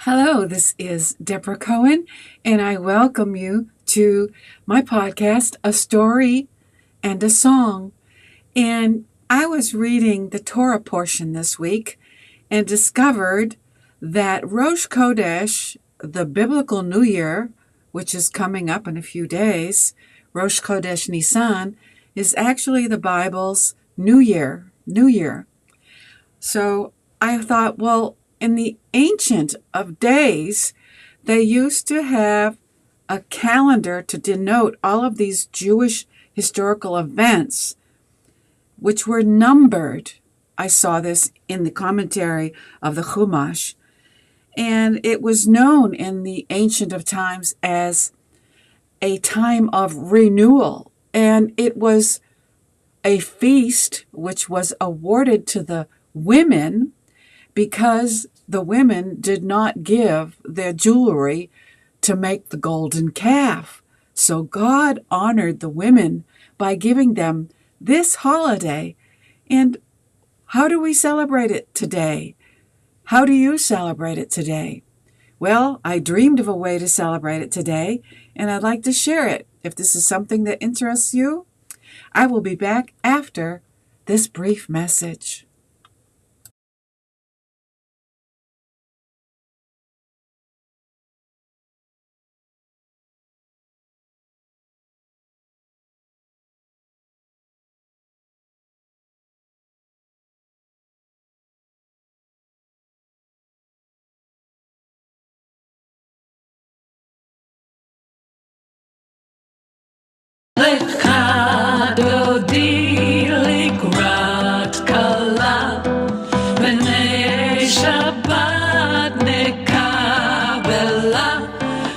Hello, this is Deborah Cohen, and I welcome you to my podcast, A Story and a Song. And I was reading the Torah portion this week and discovered that Rosh Chodesh, the biblical New Year, which is coming up in a few days, Rosh Chodesh Nisan, is actually the Bible's New Year. So I thought, well, in the Ancient of Days, they used to have a calendar to denote all of these Jewish historical events, which were numbered. I saw this in the commentary of the Chumash. And it was known in the Ancient of Times as a time of renewal. And it was a feast which was awarded to the women because the women did not give their jewelry to make the golden calf. So God honored the women by giving them this holiday. And how do we celebrate it today? How do you celebrate it today? Well, I dreamed of a way to celebrate it today, and I'd like to share it. If this is something that interests you, I will be back after this brief message. לך דודי לקראת כלה, בני שבת נקבלה.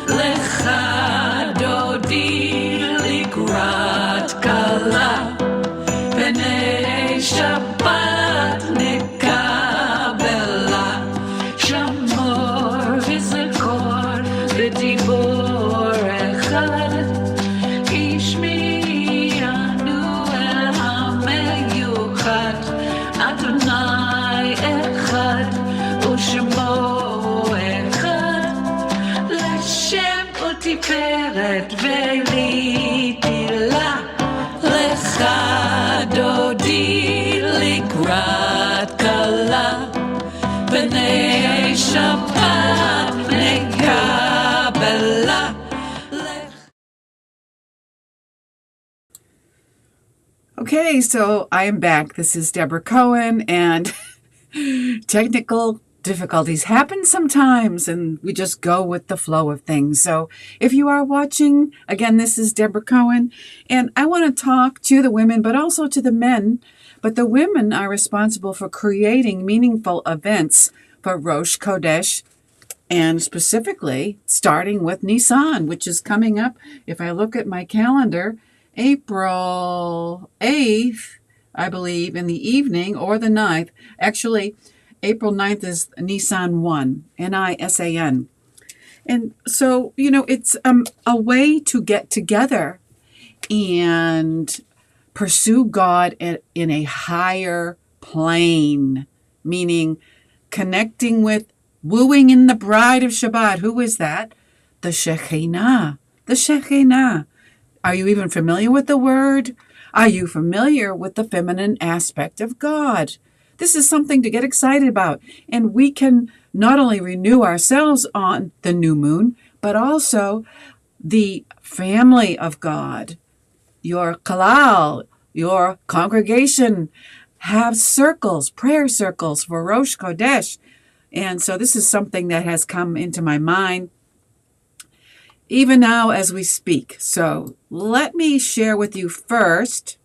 לך דודי לקראת כלה, בני שבת נקבלה. שמור וזכור בדיבור אחד, אדוני אחד ושמו אחד, לשם ותפארת ולתהילה. לך דודי לקראת כלה, בני שבת נקבלה. Okay, so I am back. This is Deborah Cohen, and technical difficulties happen sometimes, and we just go with the flow of things. So if you are watching, again, this is Deborah Cohen, and I want to talk to the women, but also to the men. But the women are responsible for creating meaningful events for Rosh Chodesh, and specifically starting with Nisan, which is coming up. If I look at my calendar, April 8th, I believe, in the evening, or the 9th. Actually, April 9th is Nisan 1, Nisan. And so, it's a way to get together and pursue God in a higher plane, meaning connecting with, wooing in the bride of Shabbat. Who is that? The Shekinah. The Shekinah. Are you even familiar with the word? Are you familiar with the feminine aspect of God? This is something to get excited about. And we can not only renew ourselves on the new moon, but also the family of God. Your kalal, your congregation, have circles, prayer circles for Rosh Chodesh. And so this is something that has come into my mind even now as we speak. So let me share with you first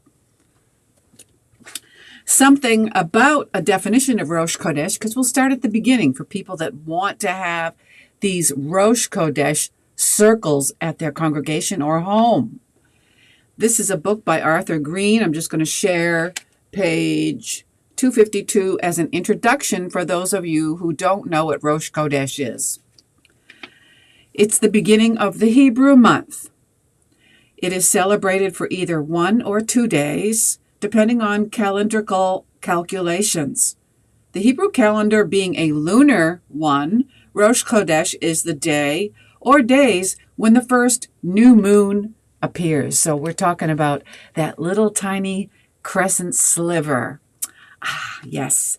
something about a definition of Rosh Chodesh, because we'll start at the beginning for people that want to have these Rosh Chodesh circles at their congregation or home. This is a book by Arthur Green. I'm just going to share page 252 as an introduction for those of you who don't know what Rosh Chodesh is. It's the beginning of the Hebrew month. It is celebrated for either 1 or 2 days, depending on calendrical calculations. The Hebrew calendar being a lunar one Rosh Chodesh is the day or days when the first new moon appears. So we're talking about that little tiny crescent sliver. Ah, yes.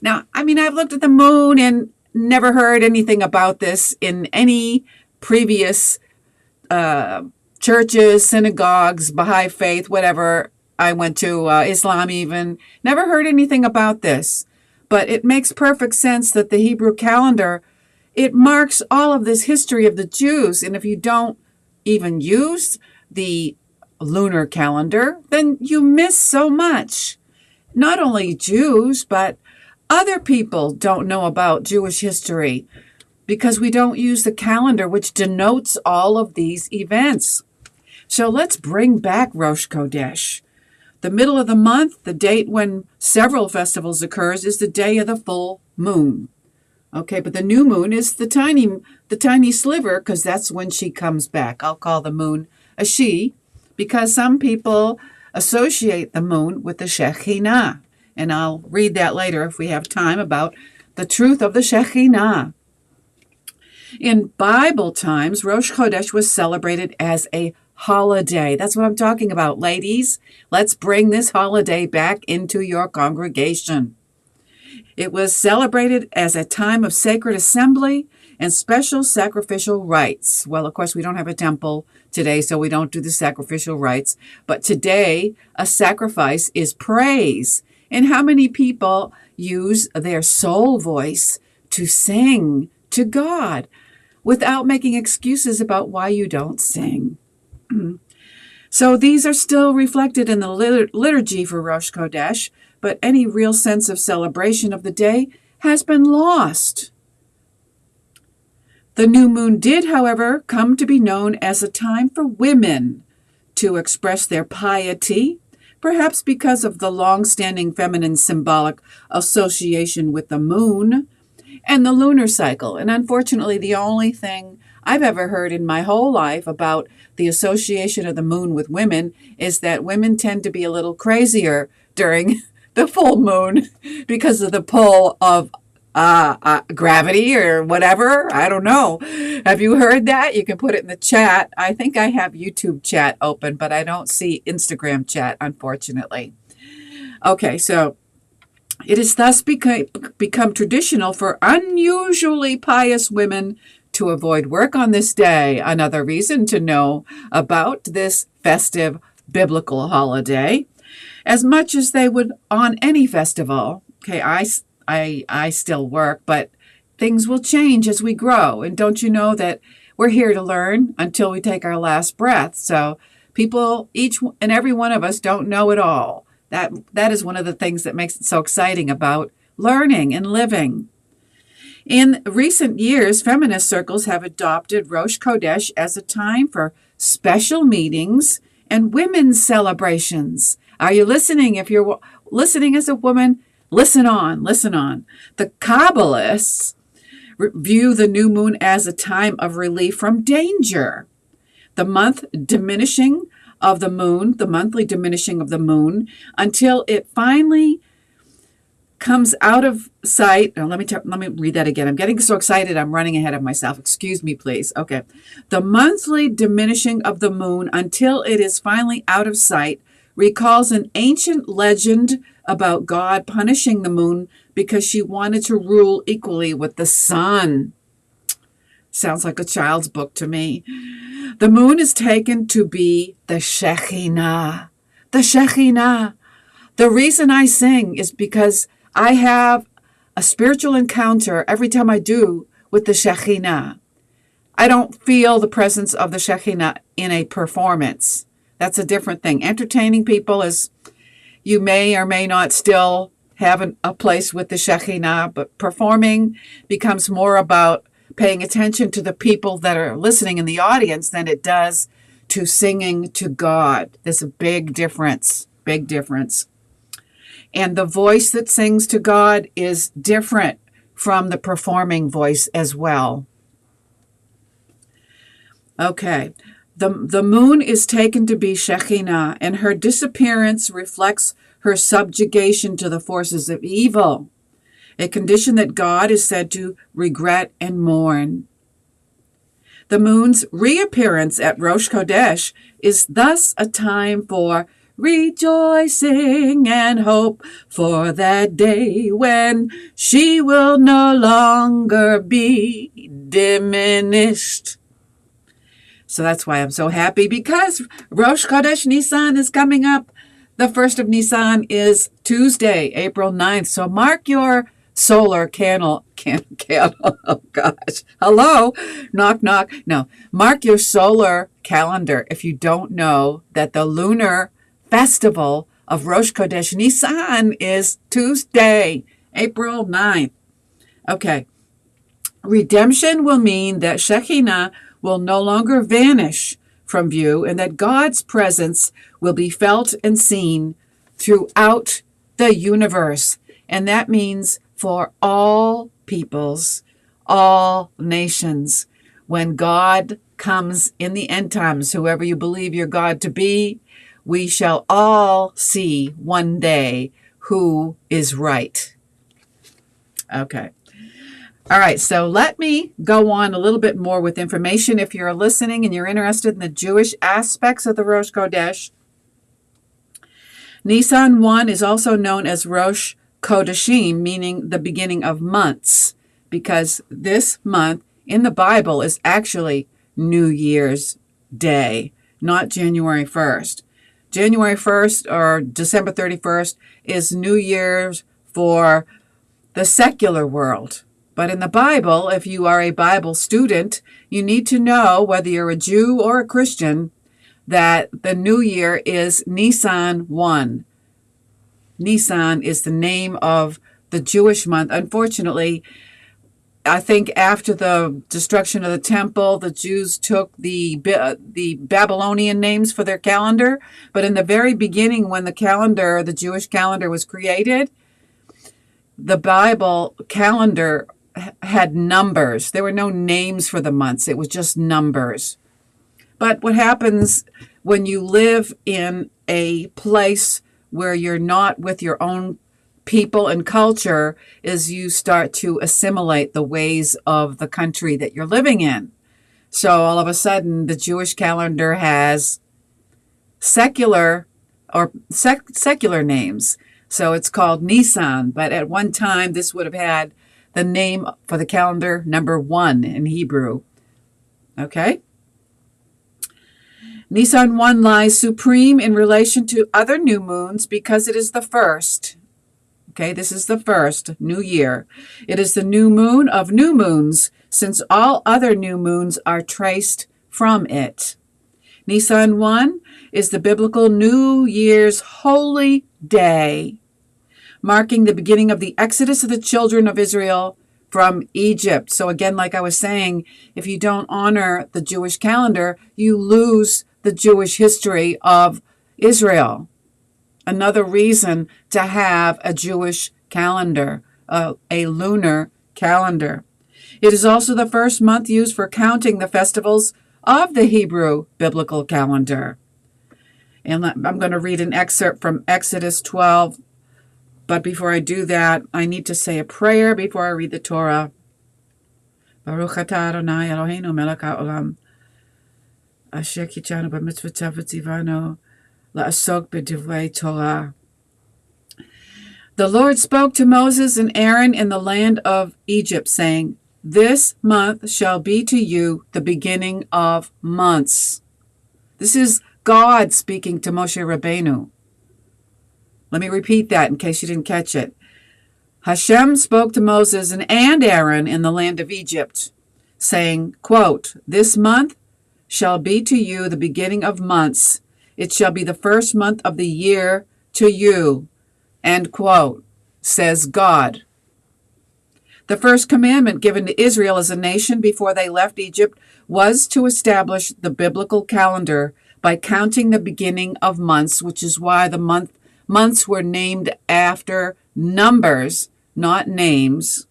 Now, I've looked at the moon and never heard anything about this in any previous churches, synagogues, Baha'i faith, whatever I went to, Islam even. Never heard anything about this. But it makes perfect sense that the Hebrew calendar, it marks all of this history of the Jews. And if you don't even use the lunar calendar, then you miss so much. Not only Jews, but other people don't know about Jewish history because we don't use the calendar, which denotes all of these events. So let's bring back Rosh Chodesh. The middle of the month, the date when several festivals occurs, is the day of the full moon. Okay, but the new moon is the tiny sliver because that's when she comes back. I'll call the moon a she because some people associate the moon with the Shekinah. And I'll read that later if we have time about the truth of the Shekinah. In Bible times, Rosh Chodesh was celebrated as a holiday. That's what I'm talking about, ladies. Let's bring this holiday back into your congregation. It was celebrated as a time of sacred assembly and special sacrificial rites. Well, of course, we don't have a temple today, so we don't do the sacrificial rites. But today, a sacrifice is praise. And how many people use their soul voice to sing to God without making excuses about why you don't sing? So these are still reflected in the liturgy for Rosh Chodesh, but any real sense of celebration of the day has been lost. The new moon did, however, come to be known as a time for women to express their piety, perhaps because of the long-standing feminine symbolic association with the moon and the lunar cycle. And unfortunately, the only thing I've ever heard in my whole life about the association of the moon with women is that women tend to be a little crazier during the full moon because of the pull of gravity or whatever. I don't know. Have you heard that? You can put it in the chat. I think I have YouTube chat open, but I don't see Instagram chat, unfortunately. Okay, so it has thus become traditional for unusually pious women to avoid work on this day. Another reason to know about this festive biblical holiday, as much as they would on any festival. Okay, I still work, but things will change as we grow. And don't you know that we're here to learn until we take our last breath? So people, each and every one of us, don't know it all. That is one of the things that makes it so exciting about learning and living. In recent years, feminist circles have adopted Rosh Chodesh as a time for special meetings and women's celebrations. Are you listening? If you're listening as a woman, listen on, listen on. The Kabbalists view the new moon as a time of relief from danger. The monthly diminishing of the moon, until it finally comes out of sight. Now, let me read that again. I'm getting so excited, I'm running ahead of myself. Excuse me, please. Okay. The monthly diminishing of the moon until it is finally out of sight recalls an ancient legend about God punishing the moon because she wanted to rule equally with the sun. Sounds like a child's book to me. The moon is taken to be the Shekinah. The Shekinah. The reason I sing is because I have a spiritual encounter every time I do with the Shekinah. I don't feel the presence of the Shekinah in a performance. That's a different thing. Entertaining people is, you may or may not still have a place with the Shekinah, but performing becomes more about paying attention to the people that are listening in the audience than it does to singing to God. There's a big difference, big difference. And the voice that sings to God is different from the performing voice as well. Okay. The moon is taken to be Shekinah, and her disappearance reflects her subjugation to the forces of evil. a condition that God is said to regret and mourn. The moon's reappearance at Rosh Chodesh is thus a time for rejoicing and hope for that day when she will no longer be diminished. So that's why I'm so happy, because Rosh Chodesh Nisan is coming up. The first of Nisan is Tuesday, April 9th. So mark your solar candle. Oh gosh. Hello? Knock, knock. No. Mark your solar calendar if you don't know that the lunar festival of Rosh Chodesh Nisan is Tuesday, April 9th. Okay. Redemption will mean that Shekinah will no longer vanish from view and that God's presence will be felt and seen throughout the universe. And that means for all peoples, all nations. When God comes in the end times, whoever you believe your God to be, we shall all see one day who is right. Okay. All right, so let me go on a little bit more with information. If you're listening and you're interested in the Jewish aspects of the Rosh Chodesh, Nisan 1 is also known as Rosh Chodeshim, meaning the beginning of months, because this month in the Bible is actually New Year's Day, not January 1st. January 1st or December 31st is New Year's for the secular world. But in the Bible, if you are a Bible student, you need to know, whether you're a Jew or a Christian, that the new year is Nisan 1. Nisan is the name of the Jewish month. Unfortunately, I think after the destruction of the temple, the Jews took the Babylonian names for their calendar. But in the very beginning, when the Jewish calendar was created, the Bible calendar had numbers. There were no names for the months. It was just numbers. But what happens when you live in a place where you're not with your own people and culture is you start to assimilate the ways of the country that you're living in. So all of a sudden, the Jewish calendar has secular names. So it's called Nisan. But at one time, this would have had the name for the calendar, number 1 in Hebrew. Okay? Nisan 1 lies supreme in relation to other new moons because it is the first. Okay, this is the first new year. It is the new moon of new moons, since all other new moons are traced from it. Nisan 1 is the biblical New Year's holy day, marking the beginning of the exodus of the children of Israel from Egypt. So again, like I was saying, if you don't honor the Jewish calendar, you lose the Jewish history of Israel. Another reason to have a Jewish calendar, a lunar calendar. It is also the first month used for counting the festivals of the Hebrew biblical calendar. And I'm going to read an excerpt from Exodus 12. But before I do that, I need to say a prayer before I read the Torah. Baruch atah Adonai Eloheinu melech haolam, asher kitshanu b'mitzvotav v'tzivanu la'asok b'divrei Torah. The Lord spoke to Moses and Aaron in the land of Egypt, saying, "This month shall be to you the beginning of months." This is God speaking to Moshe Rabbeinu. Let me repeat that in case you didn't catch it. Hashem spoke to Moses and Aaron in the land of Egypt, saying, quote, "This month shall be to you the beginning of months. It shall be the first month of the year to you," end quote, says God. The first commandment given to Israel as a nation before they left Egypt was to establish the biblical calendar by counting the beginning of months, which is why the months were named after numbers, not names.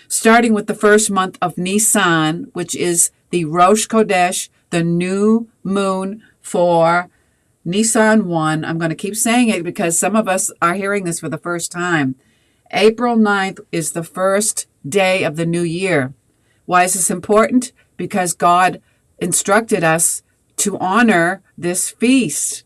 Starting with the first month of Nisan, which is the Rosh Chodesh, the new moon for Nisan 1. I'm going to keep saying it because some of us are hearing this for the first time. April 9th is the first day of the new year. Why is this important? Because God instructed us to honor this feast.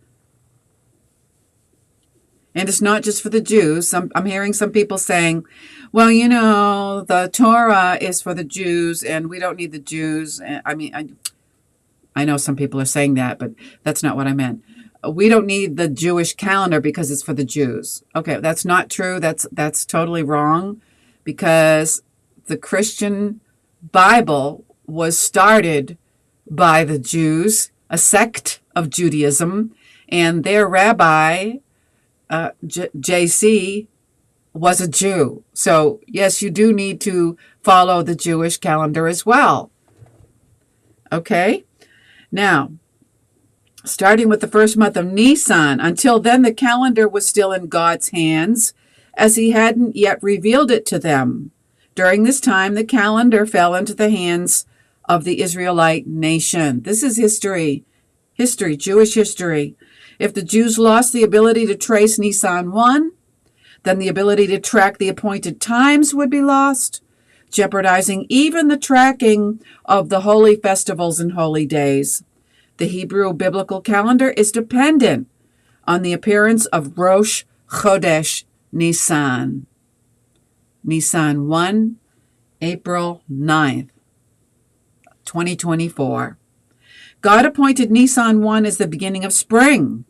And it's not just for the Jews. I'm hearing some people saying, well, the Torah is for the Jews and we don't need the Jews. I know some people are saying that, but that's not what I meant. We don't need the Jewish calendar because it's for the Jews. Okay, that's not true. That's totally wrong, because the Christian Bible was started by the Jews, a sect of Judaism, and their rabbi, JC, was a Jew. So yes, you do need to follow the Jewish calendar as well. Okay? Now, starting with the first month of Nisan, until then the calendar was still in God's hands, as he hadn't yet revealed it to them. During this time, the calendar fell into the hands of the Israelite nation. This is history, Jewish history. If the Jews lost the ability to trace Nisan 1, then the ability to track the appointed times would be lost, jeopardizing even the tracking of the holy festivals and holy days. The Hebrew biblical calendar is dependent on the appearance of Rosh, Chodesh, Nisan. Nisan 1, April 9th, 2024. God appointed Nisan 1 as the beginning of spring,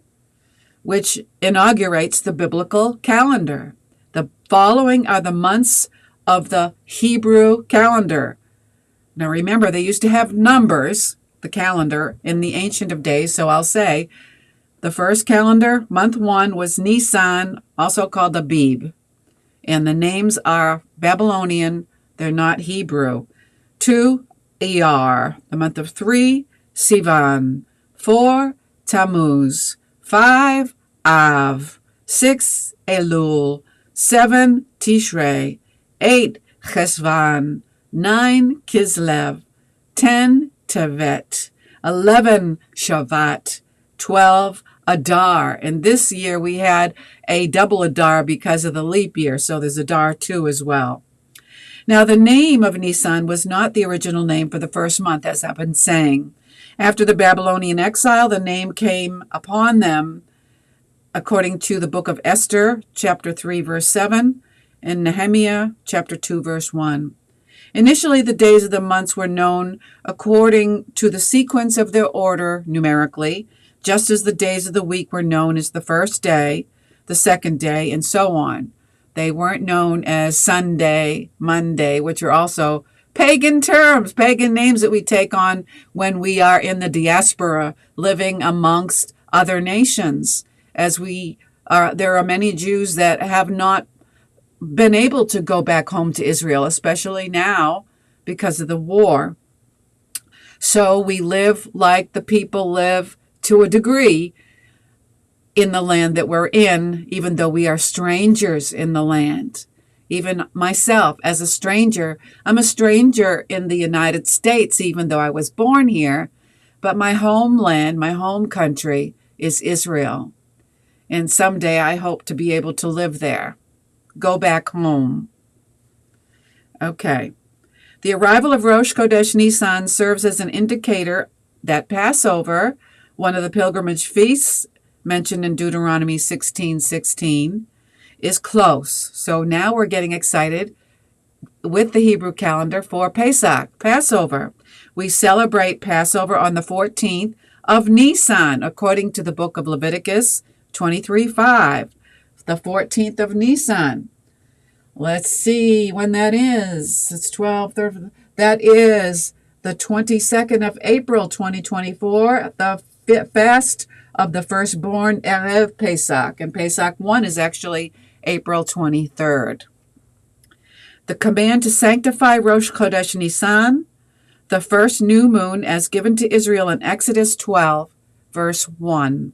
which inaugurates the biblical calendar. The following are the months of the Hebrew calendar. Now remember, they used to have numbers, the calendar, in the Ancient of Days, so I'll say the first calendar, month 1, was Nisan, also called Abib. And the names are Babylonian, they're not Hebrew. 2, Iyar. The month of 3, Sivan. 4, Tammuz. 5, Av. 6, Elul. 7, Tishrei. 8, Chesvan. 9, Kislev. 10, Tevet. 11, Shavat. 12, Adar. And this year we had a double Adar because of the leap year, so there's Adar 2 as well. Now, the name of Nisan was not the original name for the first month, as I've been saying. After the Babylonian exile, the name came upon them according to the book of Esther, chapter 3, verse 7, and Nehemiah, chapter 2, verse 1. Initially, the days of the months were known according to the sequence of their order numerically, just as the days of the week were known as the first day, the second day, and so on. They weren't known as Sunday, Monday, which are also pagan terms, pagan names that we take on when we are in the diaspora, living amongst other nations. There are many Jews that have not been able to go back home to Israel, especially now because of the war. So we live like the people live to a degree in the land that we're in, even though we are strangers in the land. Even myself, as a stranger, I'm a stranger in the United States, even though I was born here. But my homeland, my home country, is Israel. And someday I hope to be able to live there. Go back home. Okay. The arrival of Rosh Chodesh Nisan serves as an indicator that Passover, one of the pilgrimage feasts mentioned in Deuteronomy 16:16, is close. So now we're getting excited with the Hebrew calendar for Pesach, Passover. We celebrate Passover on the 14th of Nisan, according to the book of Leviticus 23:5. The 14th of Nisan. Let's see when that is. It's 12, 13. That is the 22nd of April, 2024, the fast of the firstborn, Erev Pesach. And Pesach 1 is actually April 23rd. The command to sanctify Rosh Chodesh Nisan, the first new moon as given to Israel in Exodus 12, verse 1,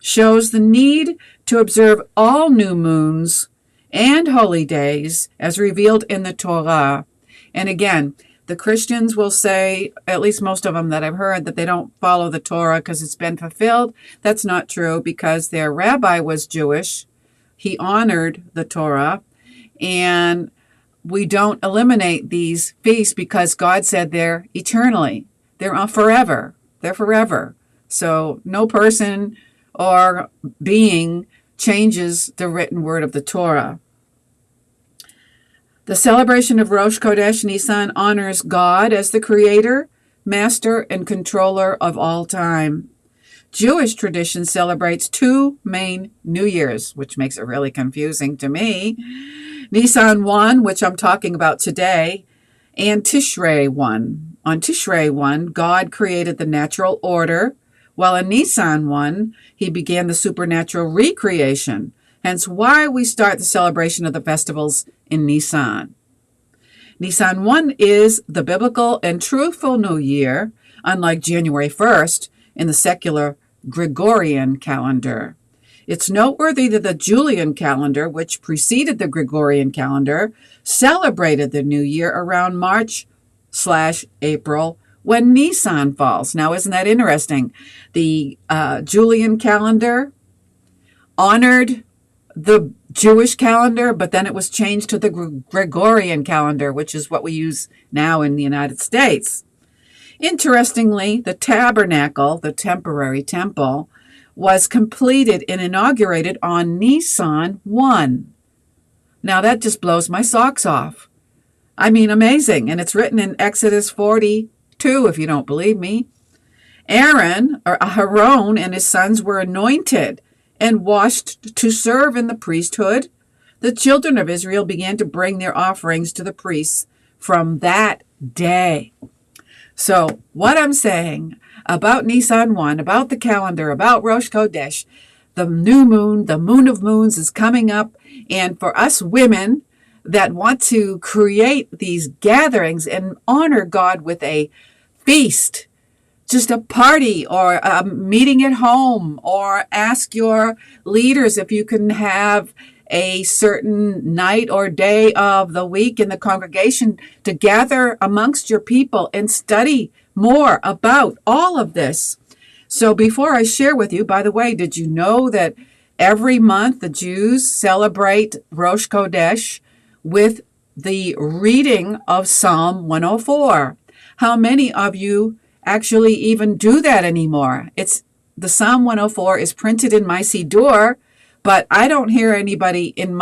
shows the need to observe all new moons and holy days as revealed in the Torah. And again, the Christians will say, at least most of them that I've heard, that they don't follow the Torah because it's been fulfilled. That's not true, because their rabbi was Jewish. He honored the Torah. And we don't eliminate these feasts because God said they're eternally. They're forever. They're forever. So no person or being changes the written word of the Torah. The celebration of Rosh Chodesh Nisan honors God as the creator, master, and controller of all time. Jewish tradition celebrates two main New Years, which makes it really confusing to me. Nisan 1, which I'm talking about today, and Tishrei 1. On Tishrei 1, God created the natural order, while in Nisan 1, he began the supernatural recreation, hence why we start the celebration of the festivals in Nisan. Nisan 1 is the biblical and truthful New Year, unlike January 1st in the secular Gregorian calendar. It's noteworthy that the Julian calendar, which preceded the Gregorian calendar, celebrated the New Year around March/April when Nisan falls. Now, isn't that interesting? The Julian calendar honored the Jewish calendar, but then it was changed to the Gregorian calendar, which is what we use now in the United States. Interestingly, the tabernacle, the temporary temple, was completed and inaugurated on Nisan 1. Now that just blows my socks off. I mean, amazing. And it's written in Exodus 42, if you don't believe me. Aaron and his sons were anointed and washed to serve in the priesthood. The children of Israel began to bring their offerings to the priests from that day. So what I'm saying about Nisan 1, about the calendar, about Rosh Chodesh, the new moon, the moon of moons is coming up. And for us women that want to create these gatherings and honor God with a feast, just a party or a meeting at home, or ask your leaders if you can have a certain night or day of the week in the congregation to gather amongst your people and study more about all of this. So before I share with you, by the way, did you know that every month the Jews celebrate Rosh Chodesh with the reading of Psalm 104? How many of you actually even do that anymore? It's the Psalm 104 is printed in my Siddur, but I don't hear anybody in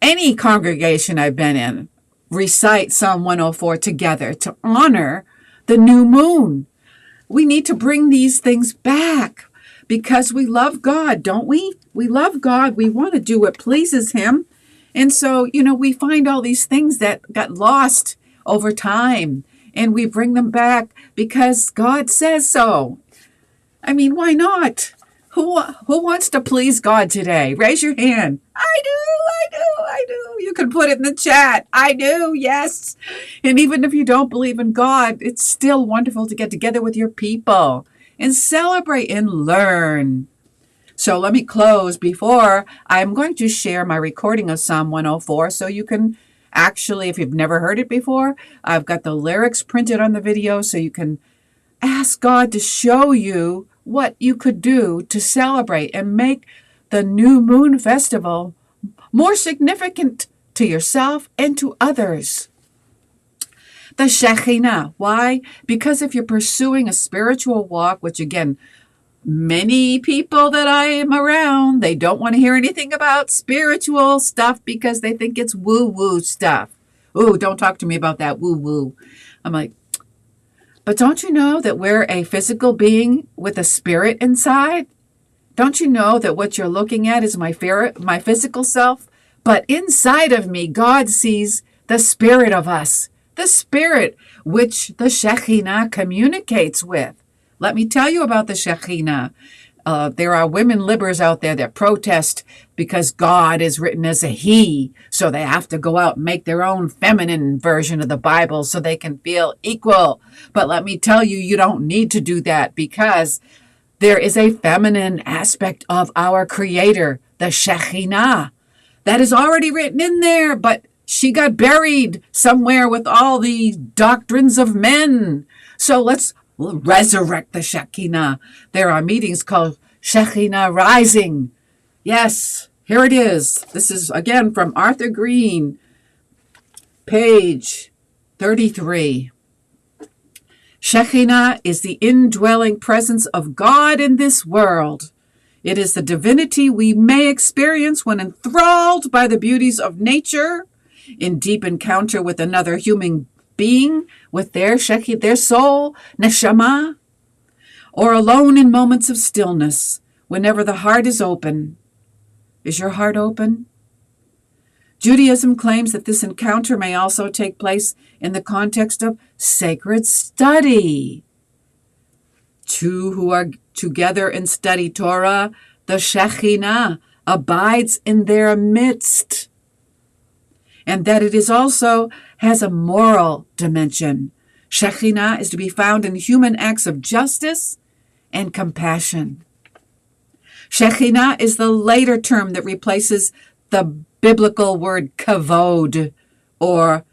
any congregation I've been in recite Psalm 104 together to honor the new moon. We need to bring these things back because we love God, don't we? We love God. We want to do what pleases him. And so, we find all these things that got lost over time and we bring them back because God says so. I mean, why not? Who wants to please God today? Raise your hand. I do. You can put it in the chat. I do, yes. And even if you don't believe in God, it's still wonderful to get together with your people and celebrate and learn. So let me close before I'm going to share my recording of Psalm 104 so you can actually, if you've never heard it before, I've got the lyrics printed on the video so you can ask God to show you what you could do to celebrate and make the new moon festival more significant to yourself and to others. The Shekinah. Why? Because if you're pursuing a spiritual walk, which again, many people that I am around, they don't want to hear anything about spiritual stuff because they think it's woo-woo stuff. Ooh, don't talk to me about that woo-woo. I'm like, but don't you know that we're a physical being with a spirit inside? Don't you know that what you're looking at is my physical self? But inside of me, God sees the spirit of us, the spirit which the Shekinah communicates with. Let me tell you about the Shekinah. There are women libbers out there that protest because God is written as a he, so they have to go out and make their own feminine version of the Bible so they can feel equal. But let me tell you, you don't need to do that because there is a feminine aspect of our Creator, the Shekinah, that is already written in there, but she got buried somewhere with all the doctrines of men. So let's resurrect the Shekinah. There are meetings called Shekinah Rising. Yes, Here it is. This is again from Arthur Green, page 33. Shekinah is the indwelling presence of God in this world. It is the divinity we may experience when enthralled by the beauties of nature, in deep encounter with another human being, with their soul, neshama, or alone in moments of stillness, whenever the heart is open. Is your heart open? Judaism claims that this encounter may also take place in the context of sacred study. Two who are together and study Torah, the Shekinah abides in their midst. And that it is also has a moral dimension. Shekinah is to be found in human acts of justice and compassion. Shekinah is the later term that replaces the biblical word kavod, or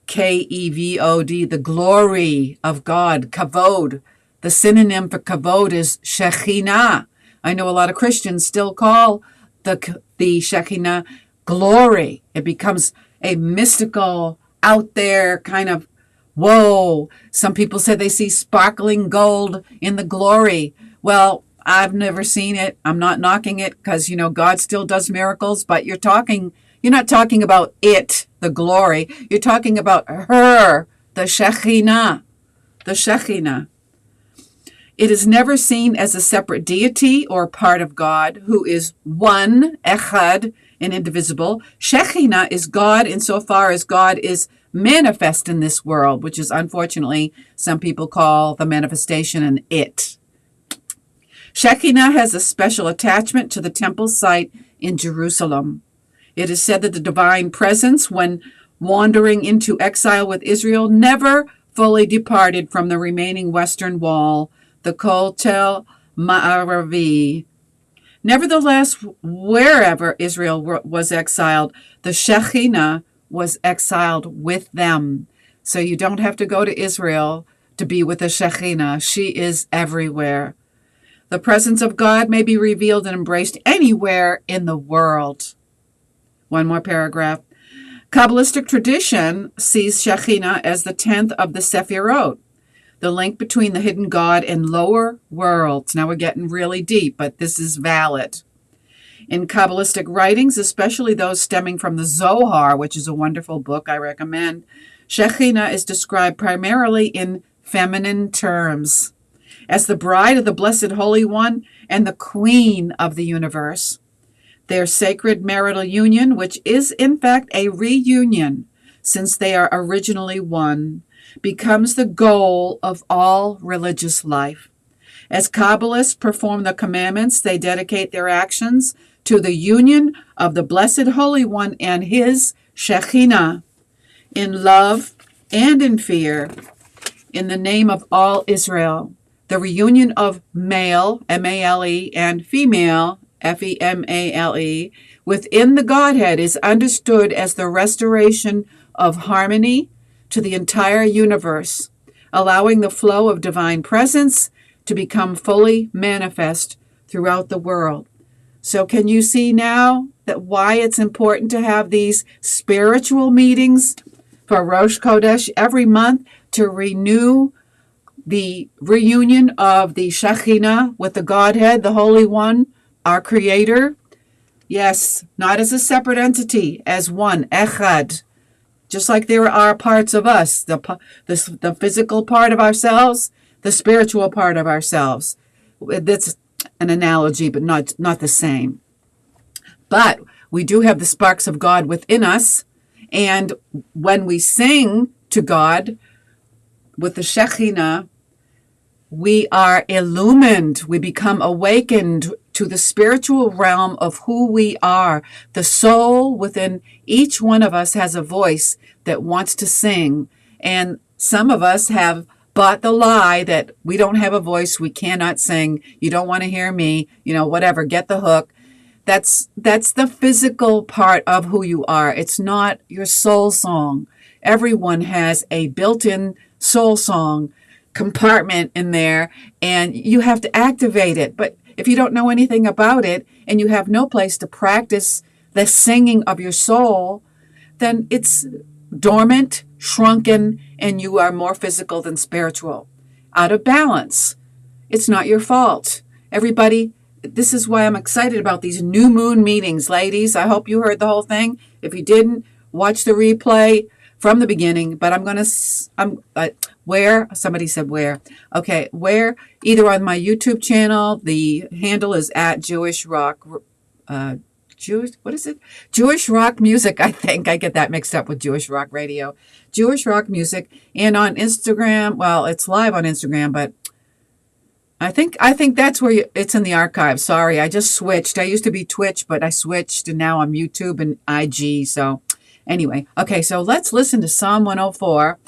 Kevod, the glory of God, kavod. The synonym for kavod is Shekinah. I know a lot of Christians still call the Shekinah glory. It becomes a mystical, out there kind of, whoa. Some people say they see sparkling gold in the glory. Well, I've never seen it. I'm not knocking it because, God still does miracles, but you're not talking about it, the glory. You're talking about her, the Shekinah, the Shekinah. It is never seen as a separate deity or part of God, who is one, echad, and indivisible. Shekinah is God insofar as God is manifest in this world, which is unfortunately some people call the manifestation an it. Shekinah has a special attachment to the temple site in Jerusalem. It is said that the divine presence, when wandering into exile with Israel, never fully departed from the remaining western wall, the Kotel Ma'aravi. Nevertheless, wherever Israel was exiled, the Shekinah was exiled with them. So you don't have to go to Israel to be with the Shekinah. She is everywhere. The presence of God may be revealed and embraced anywhere in the world. One more paragraph. Kabbalistic tradition sees Shekinah as the 10th of the Sephirot, the link between the hidden God and lower worlds. Now we're getting really deep, but this is valid. In Kabbalistic writings, especially those stemming from the Zohar, which is a wonderful book I recommend, Shekinah is described primarily in feminine terms, as the bride of the Blessed Holy One and the queen of the universe. Their sacred marital union, which is in fact a reunion, since they are originally one, becomes the goal of all religious life. As Kabbalists perform the commandments, they dedicate their actions to the union of the Blessed Holy One and His Shekinah, in love and in fear, in the name of all Israel. The reunion of male, M-A-L-E, and female, F-E-M-A-L-E, within the Godhead is understood as the restoration of harmony to the entire universe, allowing the flow of divine presence to become fully manifest throughout the world. So can you see now that why it's important to have these spiritual meetings for Rosh Chodesh every month to renew the reunion of the Shekinah with the Godhead, the Holy One, our Creator? Yes, not as a separate entity, as one, echad. Just like there are parts of us, the physical part of ourselves, the spiritual part of ourselves. That's an analogy, but not the same. But we do have the sparks of God within us, and when we sing to God with the Shekinah, we are illumined. We become awakened to the spiritual realm of who we are. The soul within each one of us has a voice that wants to sing. And some of us have bought the lie that we don't have a voice, we cannot sing, you don't want to hear me, whatever, get the hook. That's the physical part of who you are. It's not your soul song. Everyone has a built-in soul song compartment in there, and you have to activate it. But if you don't know anything about it and you have no place to practice the singing of your soul, then it's dormant, shrunken, and you are more physical than spiritual. Out of balance. It's not your fault. Everybody, this is why I'm excited about these new moon meetings, ladies. I hope you heard the whole thing. If you didn't, watch the replay from the beginning. But where? Somebody said where. Okay, where? Either on my YouTube channel. The handle is at Jewish Rock. What is it? Jewish Rock Music, I think. I get that mixed up with Jewish Rock Radio. Jewish Rock Music. And on Instagram, well, it's live on Instagram, but I think that's where it's in the archive. Sorry, I just switched. I used to be Twitch, but I switched, and now I'm YouTube and IG. So anyway, okay, so let's listen to Psalm 104.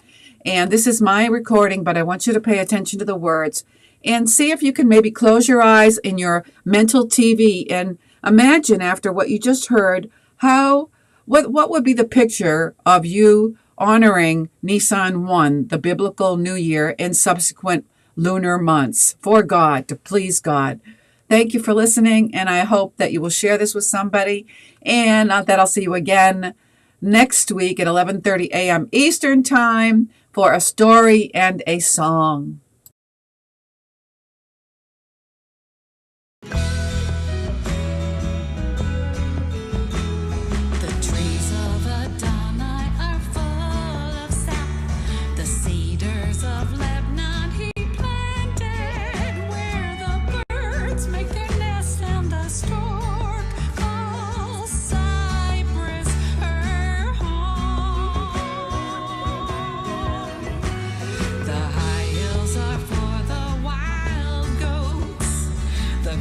And this is my recording, but I want you to pay attention to the words and see if you can maybe close your eyes in your mental TV and imagine after what you just heard, what would be the picture of you honoring Nisan 1, the biblical New Year, and subsequent lunar months for God, to please God. Thank you for listening, and I hope that you will share this with somebody, and that I'll see you again next week at 11:30 a.m. Eastern Time for a story and a song.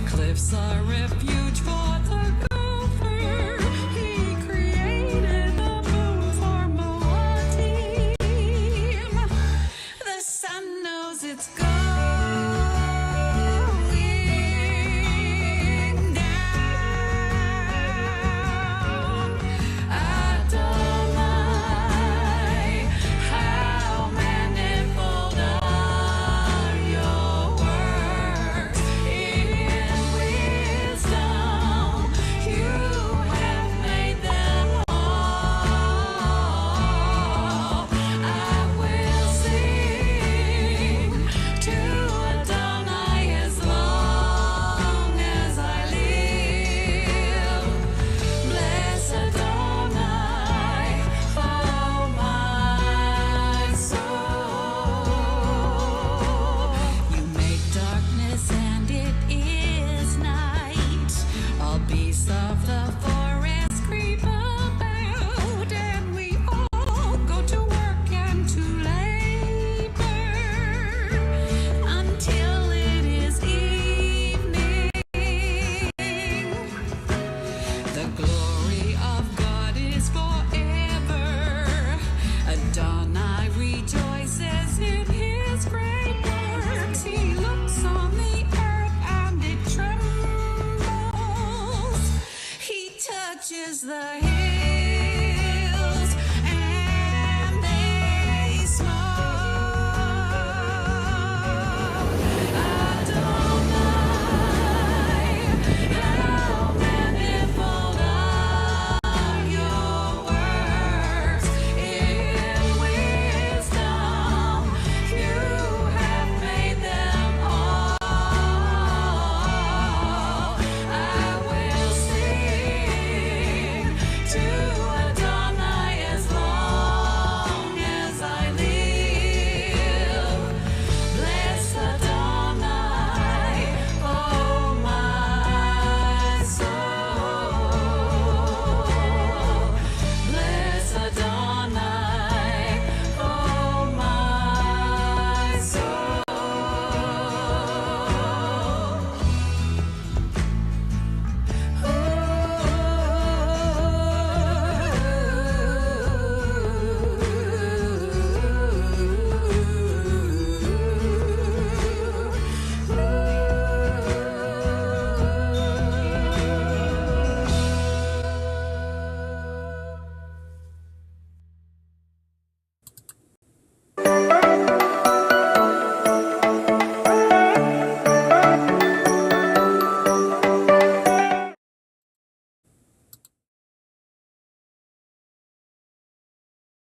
Cliffs are